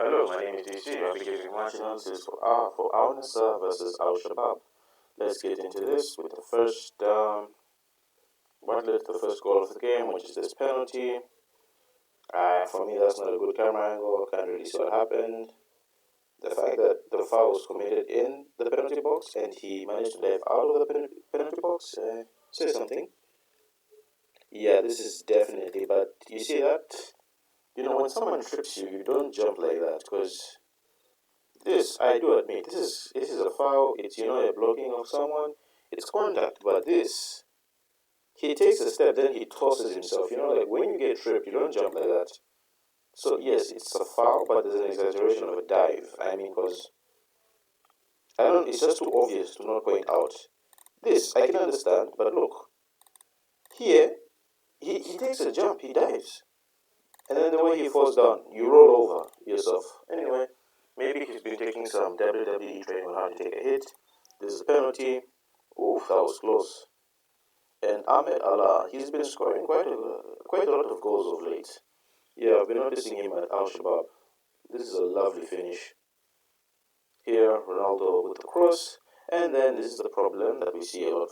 Hello, my name is DC. I'll be giving my analysis for our nassr versus our shabab. Let's get into this with the what led to the first goal of the game, which is this penalty. For me, that's not a good camera angle. Can't really see what happened. The fact that the foul was committed in the penalty box and he managed to dive out of the penalty box says something. Yeah, this is definitely. But you see that? When someone trips you, you don't jump like that because this, I do admit, this is a foul. It's a blocking of someone. It's contact, but this, he takes a step, then he tosses himself. Like when you get tripped, you don't jump like that. So yes, it's a foul, but there's an exaggeration of a dive. I mean, because I don't. It's just too obvious to not point out. This I can understand, but look here, he takes a jump, he dives, and then the way he falls down, you roll over yourself. Anyway, maybe he's been taking some WWE training on how to take a hit. This is a penalty. Oof, that was close. And Ahmed Allah, he's been scoring quite a lot of goals of late. Yeah, I've been noticing him at Al Shabab. This is a lovely finish. Here, Ronaldo with the cross, and then this is the problem that we see a lot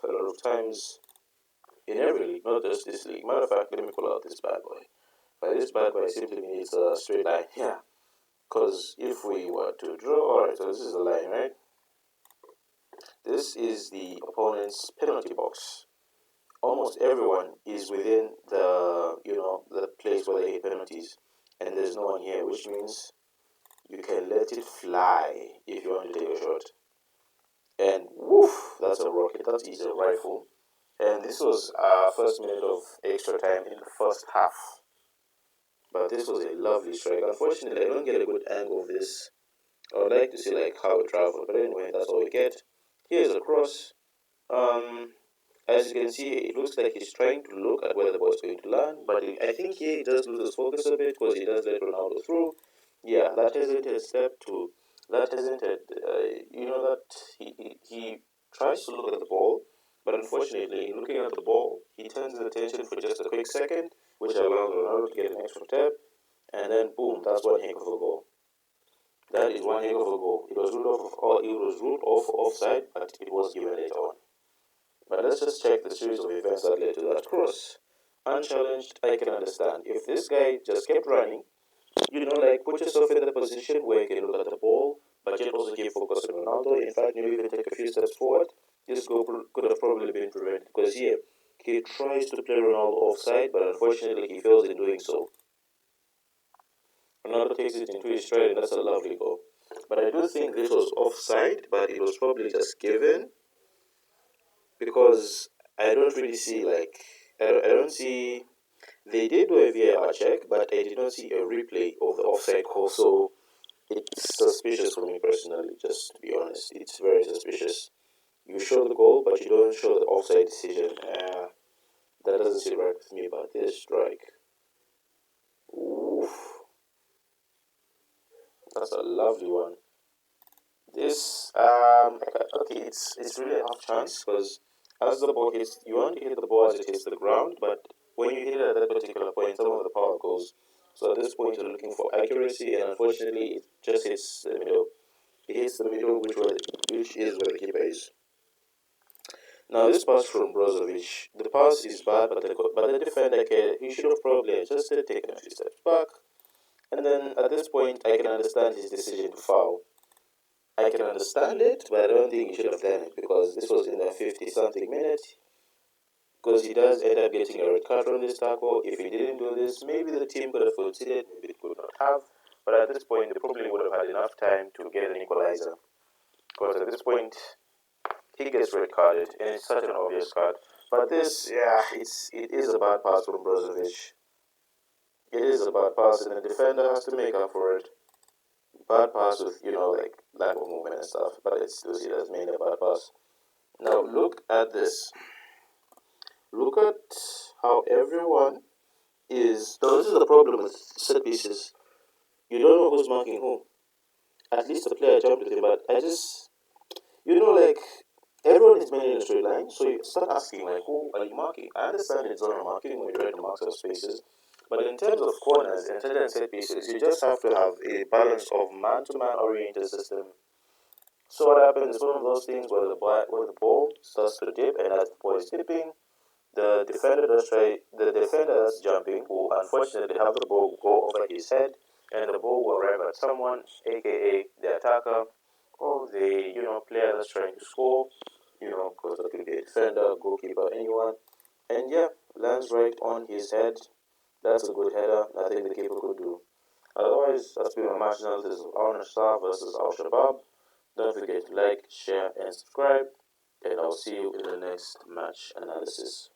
of times in every league, not just this league. Matter of fact, let me pull out this bad boy. By this bad boy simply means a straight line. Yeah, because if we were to draw, alright, so this is the line, right? This is the opponent's penalty box. Almost everyone is within the place where they hit penalties, and there's no one here, which means you can let it fly if you want to take a shot. And woof, that's a rocket. That is a rifle. And this was our first minute of extra time in the first half. But this was a lovely strike. Unfortunately, I don't get a good angle of this. I would like to see how it traveled, but anyway, that's all we get. Here's a cross. As you can see, it looks like he's trying to look at where the ball is going to land, but I think he does lose his focus a bit because he does let Ronaldo through. Yeah, that hesitated step to that hesitated, that he tries to look at the ball, but unfortunately, looking at the ball, he turns his attention for just a quick second, which allows Ronaldo to get an extra tap, and then boom, that's one heck of a goal. That is one heck of a goal. It was ruled off offside, but it was given later on. But let's just check the series of events that led to that cross. Unchallenged, I can understand. If this guy just kept running, put yourself in the position where you can look at the ball, but yet also keep focus on Ronaldo. In fact, maybe even take a few steps forward. This goal could have probably been prevented because here he tries to play Ronaldo offside, but unfortunately he fails in doing so. Ronaldo takes it into his stride, and that's a lovely goal. But I do think this was offside, but it was probably just given because I don't really see I don't see. They did do a VAR check, but I did not see a replay of the offside call, so it's suspicious for me personally. Just to be honest, it's very suspicious. You show the goal, but you don't show the offside decision. That doesn't sit right with me. But this strike, oof, that's a lovely one. This okay, it's really a half chance because as the ball hits, you want to hit the ball as it hits the ground, but when you hit it at that particular point, some of the power goes. So at this point, you're looking for accuracy, and unfortunately, it just hits the middle. It hits the middle, which is where the keeper is. Now this pass from Brozovic, the pass is bad, but the defender, he should have probably adjusted, taken a few steps back, and then at this point, I can understand his decision to foul. I can understand it, but I don't think he should have done it because this was in the 50-something minute. Because he does end up getting a red card on this tackle. If he didn't do this, maybe the team could have conceded, maybe it could not have. But at this point, they probably would have had enough time to get an equalizer. Because at this point, he gets red carded, and it's such an obvious card. But this, yeah, it is a bad pass from Brozovic. It is a bad pass, and the defender has to make up for it. Bad pass with, lack of movement and stuff, but it's still seen as mainly a bad pass. Now, look at this. Look at how everyone is. Now, this is the problem with set pieces. You don't know who's marking who. At least the player jumped with him, but everyone is mainly in a straight line, so you start asking, who are you marking? I understand it's zone marking when you read the marks of spaces, But in terms of corners, in terms of set pieces, you just have to have a balance of man-to-man oriented system. So what happens is one of those things where the ball starts to dip, and as the ball is dipping, the defender that's jumping will unfortunately have the ball go over his head, and the ball will arrive at someone, aka the attacker, or the player that's trying to score. Because that could be a defender, goalkeeper, anyone. And yeah, lands right on his head. That's a good header. I think the keeper could do. Otherwise, that's been my match analysis of Al Nassr versus Al Shabab. Don't forget to like, share, and subscribe. And I'll see you in the next match analysis.